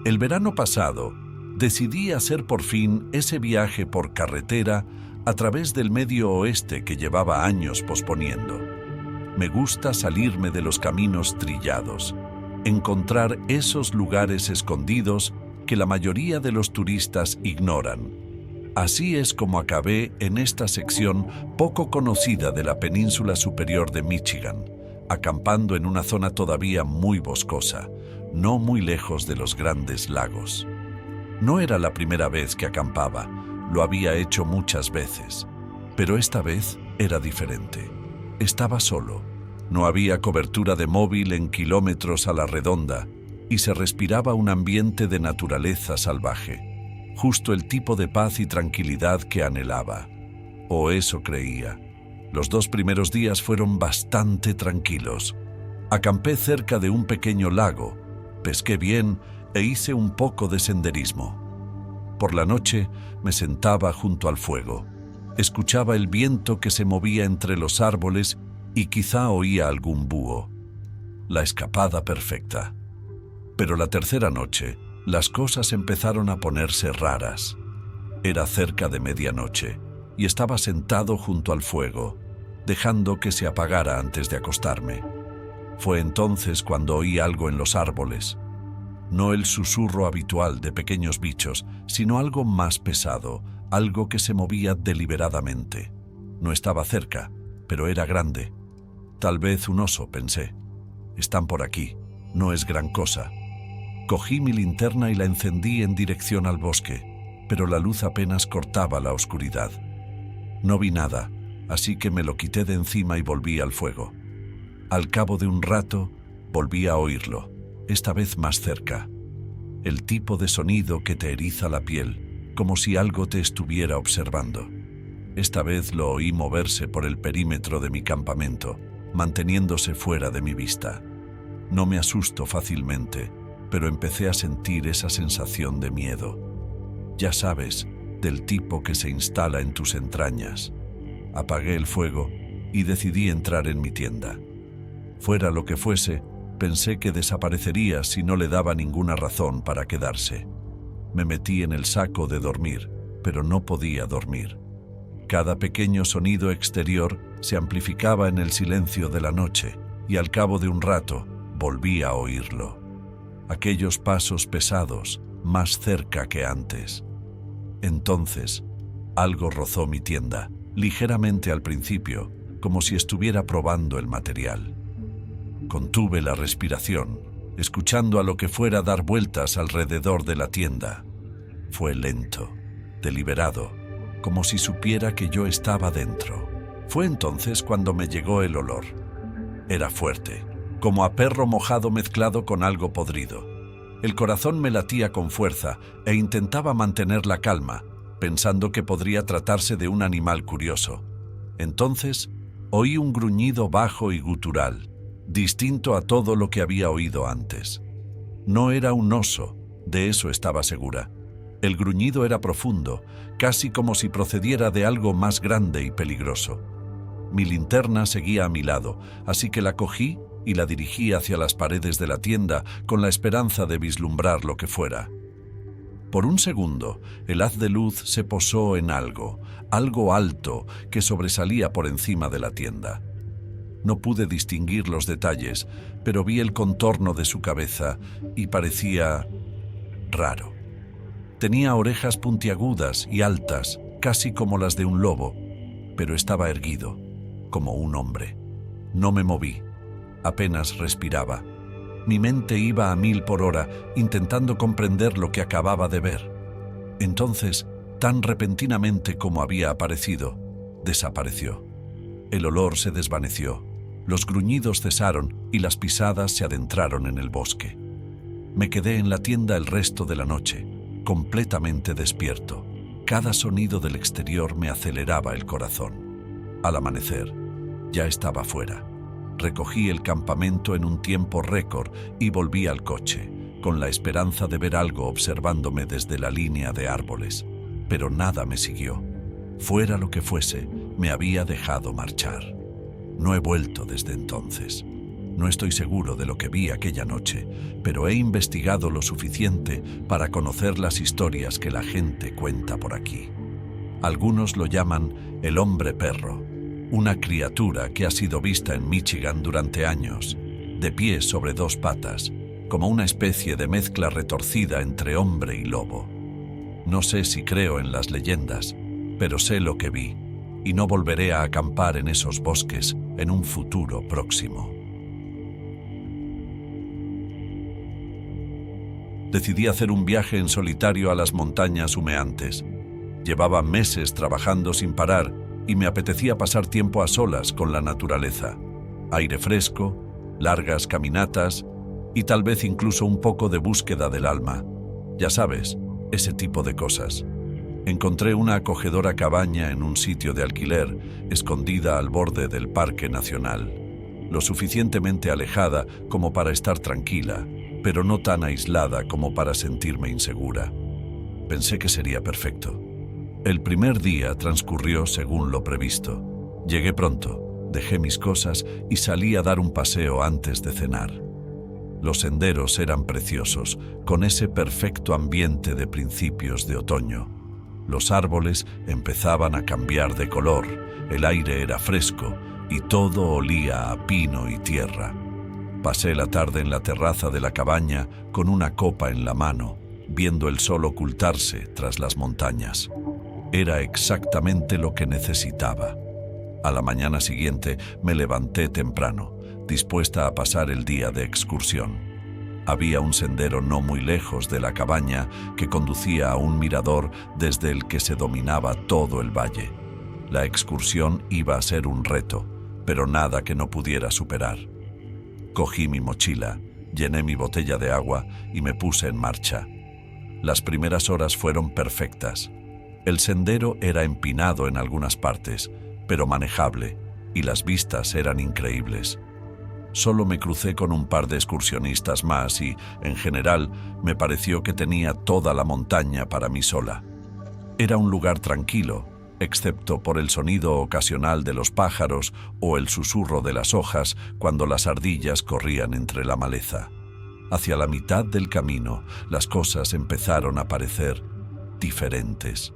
El verano pasado, decidí hacer por fin ese viaje por carretera a través del Medio Oeste que llevaba años posponiendo. Me gusta salirme de los caminos trillados, encontrar esos lugares escondidos que la mayoría de los turistas ignoran. Así es como acabé en esta sección poco conocida de la península superior de Michigan, acampando en una zona todavía muy boscosa, no muy lejos de los grandes lagos. No era la primera vez que acampaba, lo había hecho muchas veces, pero esta vez era diferente. Estaba solo, no había cobertura de móvil en kilómetros a la redonda y se respiraba un ambiente de naturaleza salvaje, justo el tipo de paz y tranquilidad que anhelaba. O eso creía. Los 2 primeros días fueron bastante tranquilos. Acampé cerca de un pequeño lago, pesqué bien e hice un poco de senderismo. Por la noche me sentaba junto al fuego. Escuchaba el viento que se movía entre los árboles y quizá oía algún búho. La escapada perfecta. Pero la tercera noche, las cosas empezaron a ponerse raras. Era cerca de medianoche y estaba sentado junto al fuego, dejando que se apagara antes de acostarme. Fue entonces cuando oí algo en los árboles. No el susurro habitual de pequeños bichos, sino algo más pesado, algo que se movía deliberadamente. No estaba cerca, pero era grande. Tal vez un oso, pensé. Están por aquí, no es gran cosa. Cogí mi linterna y la encendí en dirección al bosque, pero la luz apenas cortaba la oscuridad. No vi nada, así que me lo quité de encima y volví al fuego. Al cabo de un rato, volví a oírlo, esta vez más cerca. El tipo de sonido que te eriza la piel, como si algo te estuviera observando. Esta vez lo oí moverse por el perímetro de mi campamento, manteniéndose fuera de mi vista. No me asusto fácilmente, pero empecé a sentir esa sensación de miedo. Ya sabes, del tipo que se instala en tus entrañas. Apagué el fuego y decidí entrar en mi tienda. Fuera lo que fuese, pensé que desaparecería si no le daba ninguna razón para quedarse. Me metí en el saco de dormir, pero no podía dormir. Cada pequeño sonido exterior se amplificaba en el silencio de la noche y al cabo de un rato volví a oírlo. Aquellos pasos pesados, más cerca que antes. Entonces, algo rozó mi tienda, ligeramente al principio, como si estuviera probando el material. Contuve la respiración, escuchando a lo que fuera dar vueltas alrededor de la tienda. Fue lento, deliberado, como si supiera que yo estaba dentro. Fue entonces cuando me llegó el olor. Era fuerte, como a perro mojado mezclado con algo podrido. El corazón me latía con fuerza e intentaba mantener la calma, pensando que podría tratarse de un animal curioso. Entonces, oí un gruñido bajo y gutural, distinto a todo lo que había oído antes. No era un oso, de eso estaba segura. El gruñido era profundo, casi como si procediera de algo más grande y peligroso. Mi linterna seguía a mi lado, así que la cogí y la dirigí hacia las paredes de la tienda con la esperanza de vislumbrar lo que fuera. Por un segundo, el haz de luz se posó en algo alto que sobresalía por encima de la tienda. No pude distinguir los detalles, pero vi el contorno de su cabeza y parecía raro. Tenía orejas puntiagudas y altas, casi como las de un lobo, pero estaba erguido, como un hombre. No me moví, apenas respiraba. Mi mente iba a 1000 por hora, intentando comprender lo que acababa de ver. Entonces, tan repentinamente como había aparecido, desapareció. El olor se desvaneció, los gruñidos cesaron y las pisadas se adentraron en el bosque. Me quedé en la tienda el resto de la noche, completamente despierto. Cada sonido del exterior me aceleraba el corazón. Al amanecer, ya estaba fuera. Recogí el campamento en un tiempo récord y volví al coche, con la esperanza de ver algo observándome desde la línea de árboles. Pero nada me siguió. Fuera lo que fuese, me había dejado marchar. No he vuelto desde entonces. No estoy seguro de lo que vi aquella noche, pero he investigado lo suficiente para conocer las historias que la gente cuenta por aquí. Algunos lo llaman el hombre perro, una criatura que ha sido vista en Michigan durante años, de pie sobre dos patas, como una especie de mezcla retorcida entre hombre y lobo. No sé si creo en las leyendas, pero sé lo que vi, y no volveré a acampar en esos bosques en un futuro próximo. Decidí hacer un viaje en solitario a las montañas humeantes. Llevaba meses trabajando sin parar y me apetecía pasar tiempo a solas con la naturaleza. Aire fresco, largas caminatas y tal vez incluso un poco de búsqueda del alma. Ya sabes, ese tipo de cosas. Encontré una acogedora cabaña en un sitio de alquiler, escondida al borde del Parque Nacional. Lo suficientemente alejada como para estar tranquila, pero no tan aislada como para sentirme insegura. Pensé que sería perfecto. El primer día transcurrió según lo previsto. Llegué pronto, dejé mis cosas y salí a dar un paseo antes de cenar. Los senderos eran preciosos, con ese perfecto ambiente de principios de otoño. Los árboles empezaban a cambiar de color, el aire era fresco y todo olía a pino y tierra. Pasé la tarde en la terraza de la cabaña con una copa en la mano, viendo el sol ocultarse tras las montañas. Era exactamente lo que necesitaba. A la mañana siguiente me levanté temprano, dispuesta a pasar el día de excursión. Había un sendero no muy lejos de la cabaña que conducía a un mirador desde el que se dominaba todo el valle. La excursión iba a ser un reto, pero nada que no pudiera superar. Cogí mi mochila, llené mi botella de agua y me puse en marcha. Las primeras horas fueron perfectas. El sendero era empinado en algunas partes, pero manejable, y las vistas eran increíbles. Solo me crucé con un par de excursionistas más y, en general, me pareció que tenía toda la montaña para mí sola. Era un lugar tranquilo, excepto por el sonido ocasional de los pájaros o el susurro de las hojas cuando las ardillas corrían entre la maleza. Hacia la mitad del camino, las cosas empezaron a parecer diferentes.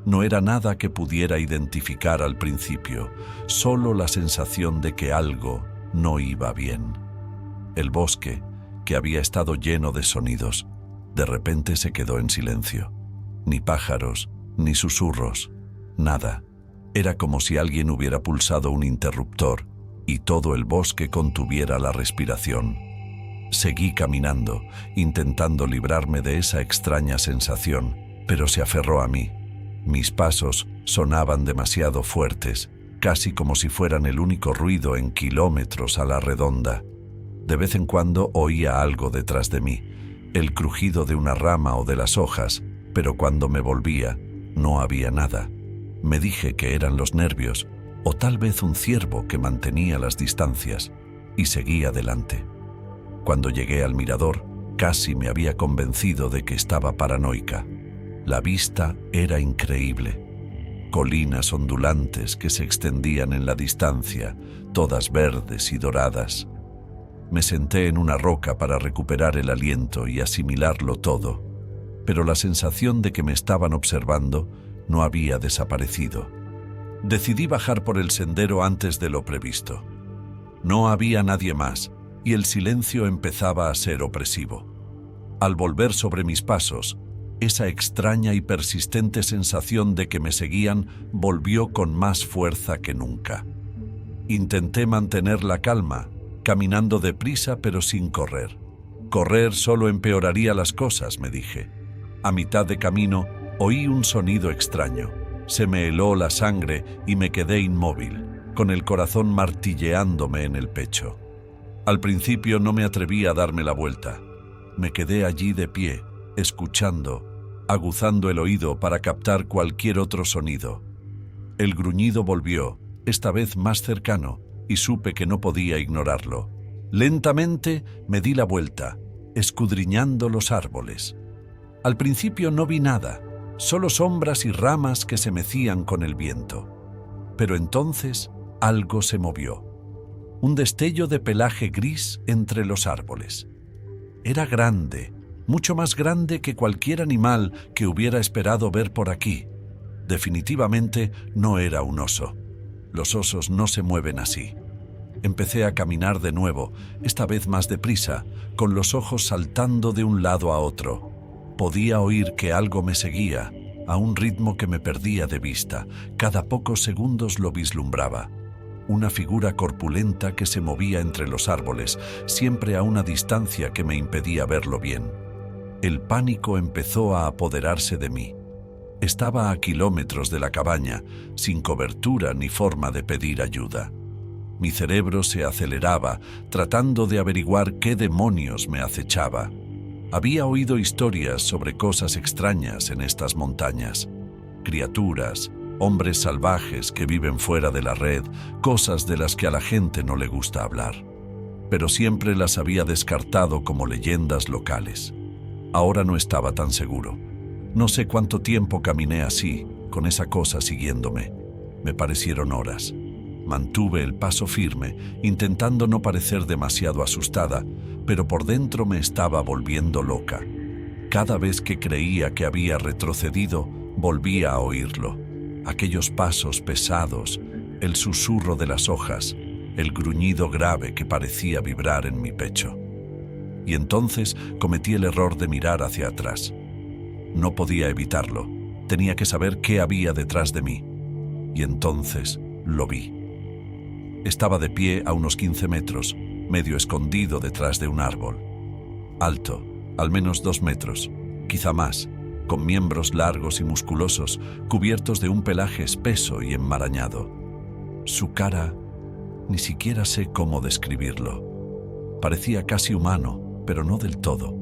No era nada que pudiera identificar al principio, solo la sensación de que algo no iba bien. El bosque, que había estado lleno de sonidos, de repente se quedó en silencio. Ni pájaros, ni susurros, nada. Era como si alguien hubiera pulsado un interruptor y todo el bosque contuviera la respiración. Seguí caminando, intentando librarme de esa extraña sensación, pero se aferró a mí. Mis pasos sonaban demasiado fuertes, casi como si fueran el único ruido en kilómetros a la redonda. De vez en cuando oía algo detrás de mí, el crujido de una rama o de las hojas, pero cuando me volvía, no había nada. Me dije que eran los nervios, o tal vez un ciervo que mantenía las distancias, y seguí adelante. Cuando llegué al mirador, casi me había convencido de que estaba paranoica. La vista era increíble. Colinas ondulantes que se extendían en la distancia, todas verdes y doradas. Me senté en una roca para recuperar el aliento y asimilarlo todo, pero la sensación de que me estaban observando no había desaparecido. Decidí bajar por el sendero antes de lo previsto. No había nadie más, y el silencio empezaba a ser opresivo. Al volver sobre mis pasos, esa extraña y persistente sensación de que me seguían volvió con más fuerza que nunca. Intenté mantener la calma, caminando deprisa pero sin correr. Correr solo empeoraría las cosas, me dije. A mitad de camino, oí un sonido extraño. Se me heló la sangre y me quedé inmóvil, con el corazón martilleándome en el pecho. Al principio no me atreví a darme la vuelta. Me quedé allí de pie, escuchando, aguzando el oído para captar cualquier otro sonido. El gruñido volvió, esta vez más cercano, y supe que no podía ignorarlo. Lentamente me di la vuelta, escudriñando los árboles. Al principio no vi nada, solo sombras y ramas que se mecían con el viento. Pero entonces algo se movió. un destello de pelaje gris entre los árboles. Era grande, mucho más grande que cualquier animal que hubiera esperado ver por aquí. Definitivamente no era un oso. Los osos no se mueven así. Empecé a caminar de nuevo, esta vez más deprisa, con los ojos saltando de un lado a otro. Podía oír que algo me seguía, a un ritmo que me perdía de vista. Cada pocos segundos lo vislumbraba. Una figura corpulenta que se movía entre los árboles, siempre a una distancia que me impedía verlo bien. El pánico empezó a apoderarse de mí. Estaba a kilómetros de la cabaña, sin cobertura ni forma de pedir ayuda. Mi cerebro se aceleraba, tratando de averiguar qué demonios me acechaba. Había oído historias sobre cosas extrañas en estas montañas. Criaturas, hombres salvajes que viven fuera de la red, cosas de las que a la gente no le gusta hablar. Pero siempre las había descartado como leyendas locales. Ahora no estaba tan seguro. No sé cuánto tiempo caminé así, con esa cosa siguiéndome. Me parecieron horas. Mantuve el paso firme, intentando no parecer demasiado asustada, pero por dentro me estaba volviendo loca. Cada vez que creía que había retrocedido, volvía a oírlo. Aquellos pasos pesados, el susurro de las hojas, el gruñido grave que parecía vibrar en mi pecho. Y entonces cometí el error de mirar hacia atrás. No podía evitarlo. Tenía que saber qué había detrás de mí. Y entonces lo vi. Estaba de pie a unos 15 metros, medio escondido detrás de un árbol. Alto, al menos 2 metros, quizá más, con miembros largos y musculosos, cubiertos de un pelaje espeso y enmarañado. Su cara, ni siquiera sé cómo describirlo. Parecía casi humano, pero no del todo.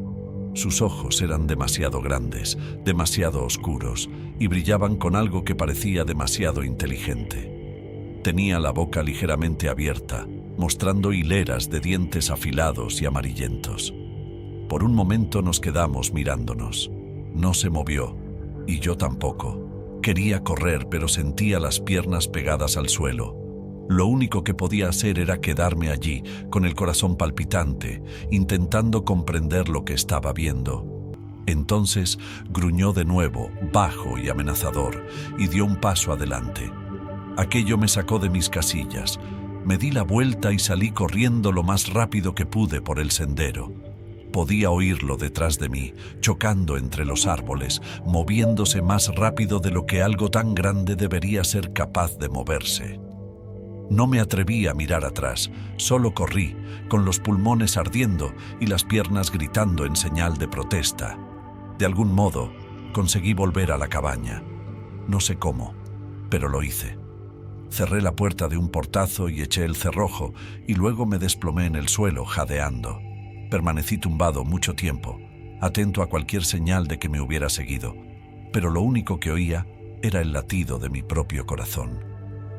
Sus ojos eran demasiado grandes, demasiado oscuros, y brillaban con algo que parecía demasiado inteligente. Tenía la boca ligeramente abierta, mostrando hileras de dientes afilados y amarillentos. Por un momento nos quedamos mirándonos. No se movió, y yo tampoco. Quería correr, pero sentía las piernas pegadas al suelo. Lo único que podía hacer era quedarme allí, con el corazón palpitante, intentando comprender lo que estaba viendo. Entonces gruñó de nuevo, bajo y amenazador, y dio un paso adelante. Aquello me sacó de mis casillas. Me di la vuelta y salí corriendo lo más rápido que pude por el sendero. Podía oírlo detrás de mí, chocando entre los árboles, moviéndose más rápido de lo que algo tan grande debería ser capaz de moverse. No me atreví a mirar atrás, solo corrí, con los pulmones ardiendo y las piernas gritando en señal de protesta. De algún modo, conseguí volver a la cabaña. No sé cómo, pero lo hice. Cerré la puerta de un portazo y eché el cerrojo, y luego me desplomé en el suelo, jadeando. Permanecí tumbado mucho tiempo, atento a cualquier señal de que me hubiera seguido, pero lo único que oía era el latido de mi propio corazón.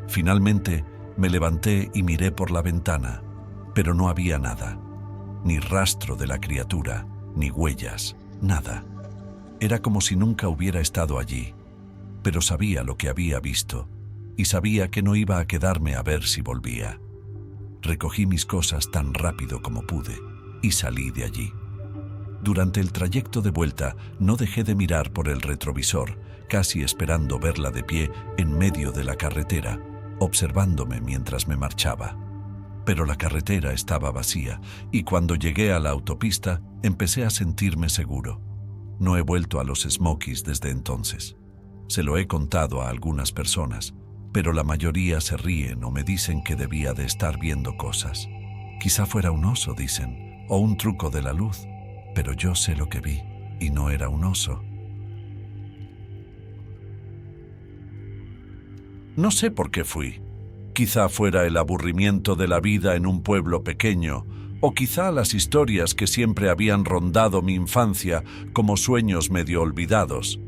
Finalmente, me levanté y miré por la ventana, pero no había nada. Ni rastro de la criatura, ni huellas, nada. Era como si nunca hubiera estado allí, pero sabía lo que había visto, y sabía que no iba a quedarme a ver si volvía. Recogí mis cosas tan rápido como pude y salí de allí. Durante el trayecto de vuelta no dejé de mirar por el retrovisor, casi esperando verla de pie en medio de la carretera, observándome mientras me marchaba. Pero la carretera estaba vacía y cuando llegué a la autopista empecé a sentirme seguro. No he vuelto a los Smokies desde entonces. Se lo he contado a algunas personas, pero la mayoría se ríen o me dicen que debía de estar viendo cosas. Quizá fuera un oso, dicen, o un truco de la luz, pero yo sé lo que vi y no era un oso. No sé por qué fui. Quizá fuera el aburrimiento de la vida en un pueblo pequeño, o quizá las historias que siempre habían rondado mi infancia como sueños medio olvidados.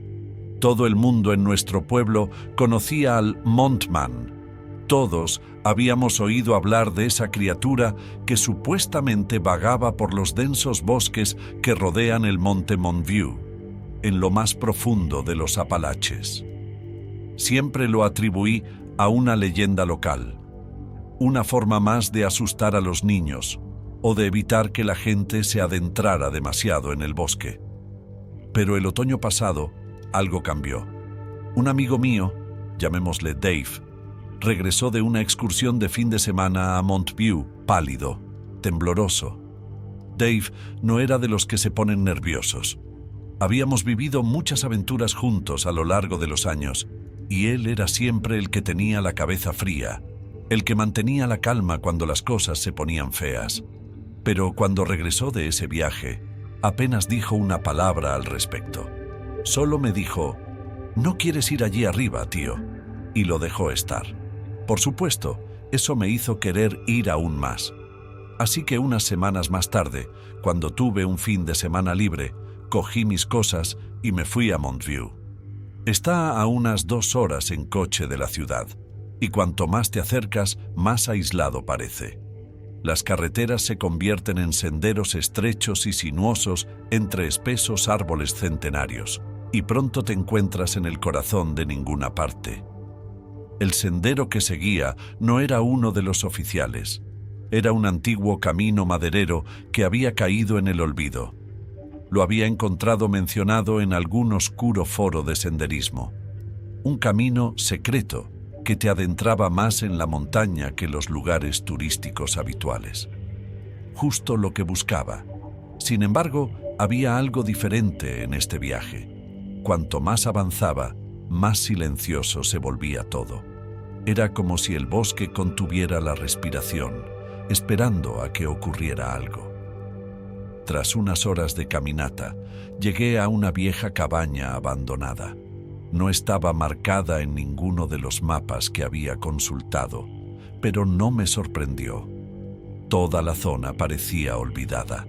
Todo el mundo en nuestro pueblo conocía al Mothman. Todos habíamos oído hablar de esa criatura que supuestamente vagaba por los densos bosques que rodean el monte Montview, en lo más profundo de los Apalaches. Siempre lo atribuí a una leyenda local. una forma más de asustar a los niños o de evitar que la gente se adentrara demasiado en el bosque. Pero el otoño pasado, algo cambió. Un amigo mío, llamémosle Dave, regresó de una excursión de fin de semana a Montview, pálido, tembloroso. Dave no era de los que se ponen nerviosos. Habíamos vivido muchas aventuras juntos a lo largo de los años, y él era siempre el que tenía la cabeza fría, el que mantenía la calma cuando las cosas se ponían feas. Pero cuando regresó de ese viaje, apenas dijo una palabra al respecto. Solo me dijo: «No quieres ir allí arriba, tío», y lo dejó estar. Por supuesto, eso me hizo querer ir aún más. Así que unas semanas más tarde, cuando tuve un fin de semana libre, cogí mis cosas y me fui a Montview. Está a unas 2 horas en coche de la ciudad, y cuanto más te acercas, más aislado parece. Las carreteras se convierten en senderos estrechos y sinuosos entre espesos árboles centenarios, y pronto te encuentras en el corazón de ninguna parte. El sendero que seguía no era uno de los oficiales. Era un antiguo camino maderero que había caído en el olvido. Lo había encontrado mencionado en algún oscuro foro de senderismo. Un camino secreto que te adentraba más en la montaña que los lugares turísticos habituales. Justo lo que buscaba. Sin embargo, había algo diferente en este viaje. Cuanto más avanzaba, más silencioso se volvía todo. Era como si el bosque contuviera la respiración, esperando a que ocurriera algo. Tras unas horas de caminata, llegué a una vieja cabaña abandonada. No estaba marcada en ninguno de los mapas que había consultado, pero no me sorprendió. Toda la zona parecía olvidada.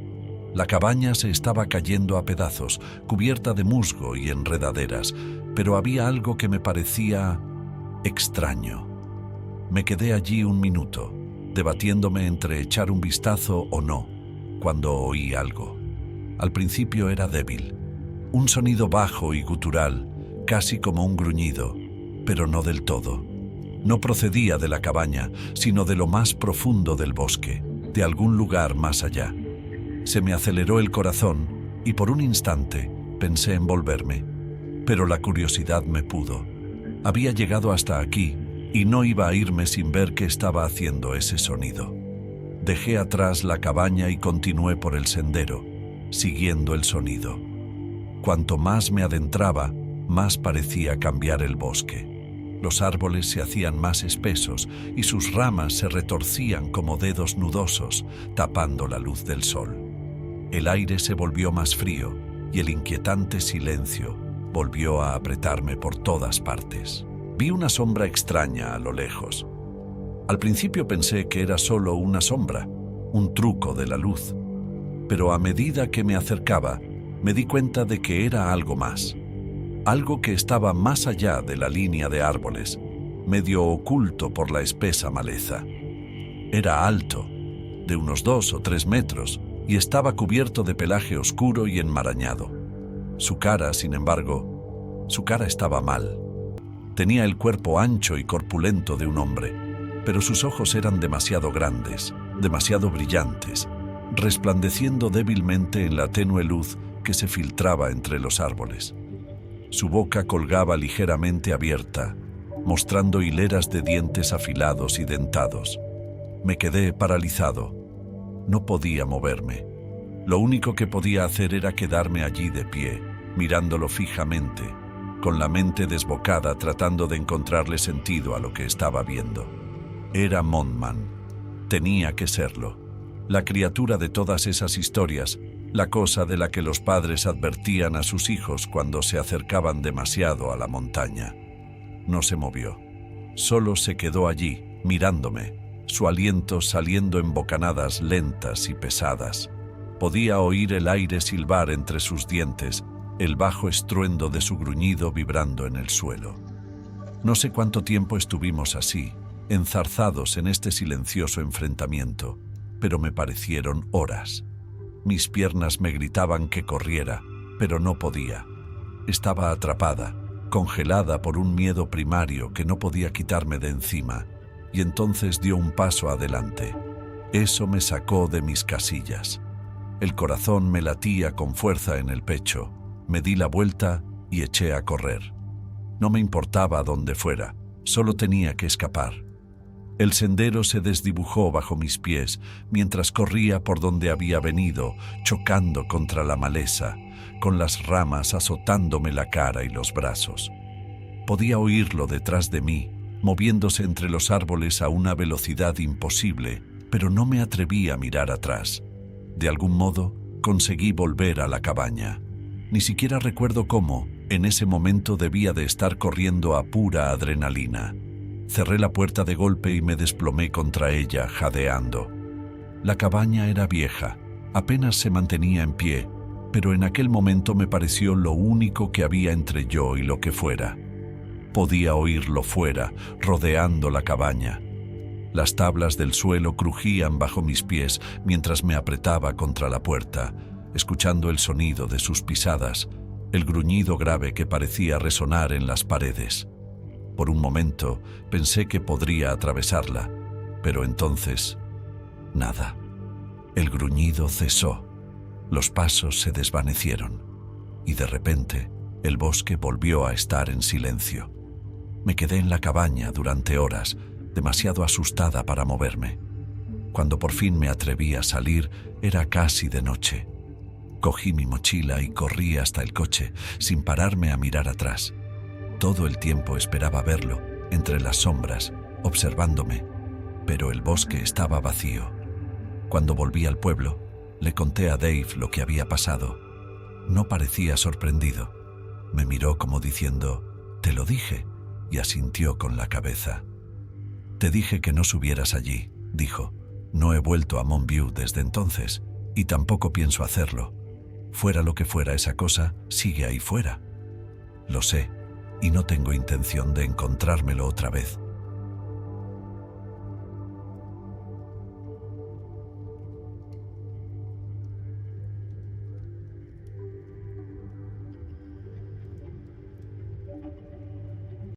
La cabaña se estaba cayendo a pedazos, cubierta de musgo y enredaderas, pero había algo que me parecía extraño. Me quedé allí un minuto, debatiéndome entre echar un vistazo o no, cuando oí algo. Al principio era débil, un sonido bajo y gutural, casi como un gruñido, pero no del todo. No procedía de la cabaña, sino de lo más profundo del bosque, de algún lugar más allá. Se me aceleró el corazón y por un instante pensé en volverme, pero la curiosidad me pudo. Había llegado hasta aquí y no iba a irme sin ver qué estaba haciendo ese sonido. Dejé atrás la cabaña y continué por el sendero, siguiendo el sonido. Cuanto más me adentraba, más parecía cambiar el bosque. Los árboles se hacían más espesos y sus ramas se retorcían como dedos nudosos, tapando la luz del sol. El aire se volvió más frío y el inquietante silencio volvió a apretarme por todas partes. Vi una sombra extraña a lo lejos. Al principio pensé que era solo una sombra, un truco de la luz. Pero a medida que me acercaba, me di cuenta de que era algo más. Algo que estaba más allá de la línea de árboles, medio oculto por la espesa maleza. Era alto, de unos 2 o 3 metros, y estaba cubierto de pelaje oscuro y enmarañado. Su cara, sin embargo, su cara estaba mal. Tenía el cuerpo ancho y corpulento de un hombre, pero sus ojos eran demasiado grandes, demasiado brillantes, resplandeciendo débilmente en la tenue luz que se filtraba entre los árboles. Su boca colgaba ligeramente abierta, mostrando hileras de dientes afilados y dentados. Me quedé paralizado. No podía moverme. Lo único que podía hacer era quedarme allí de pie, mirándolo fijamente, con la mente desbocada tratando de encontrarle sentido a lo que estaba viendo. Era Mothman. Tenía que serlo. La criatura de todas esas historias, la cosa de la que los padres advertían a sus hijos cuando se acercaban demasiado a la montaña. No se movió. Solo se quedó allí, mirándome, su aliento saliendo en bocanadas lentas y pesadas. Podía oír el aire silbar entre sus dientes, el bajo estruendo de su gruñido vibrando en el suelo. No sé cuánto tiempo estuvimos así, enzarzados en este silencioso enfrentamiento, pero me parecieron horas. Mis piernas me gritaban que corriera, pero no podía. Estaba atrapada, congelada por un miedo primario que no podía quitarme de encima, y entonces dio un paso adelante. Eso me sacó de mis casillas. El corazón me latía con fuerza en el pecho. Me di la vuelta y eché a correr. No me importaba dónde fuera, solo tenía que escapar. El sendero se desdibujó bajo mis pies mientras corría por donde había venido, chocando contra la maleza, con las ramas azotándome la cara y los brazos. Podía oírlo detrás de mí, moviéndose entre los árboles a una velocidad imposible, pero no me atreví a mirar atrás. De algún modo, conseguí volver a la cabaña. Ni siquiera recuerdo cómo, en ese momento debía de estar corriendo a pura adrenalina. Cerré la puerta de golpe y me desplomé contra ella, jadeando. La cabaña era vieja, apenas se mantenía en pie, pero en aquel momento me pareció lo único que había entre yo y lo que fuera. Podía oírlo fuera, rodeando la cabaña. Las tablas del suelo crujían bajo mis pies mientras me apretaba contra la puerta, escuchando el sonido de sus pisadas, el gruñido grave que parecía resonar en las paredes. Por un momento pensé que podría atravesarla, pero entonces, nada. El gruñido cesó, los pasos se desvanecieron, y de repente el bosque volvió a estar en silencio. Me quedé en la cabaña durante horas, demasiado asustada para moverme. Cuando por fin me atreví a salir, era casi de noche. Cogí mi mochila y corrí hasta el coche, sin pararme a mirar atrás. Todo el tiempo esperaba verlo, entre las sombras, observándome, pero el bosque estaba vacío. Cuando volví al pueblo, le conté a Dave lo que había pasado. No parecía sorprendido. Me miró como diciendo, «Te lo dije», y asintió con la cabeza. «Te dije que no subieras allí», dijo. «No he vuelto a Montview desde entonces, y tampoco pienso hacerlo. Fuera lo que fuera esa cosa, sigue ahí fuera». «Lo sé, y no tengo intención de encontrármelo otra vez.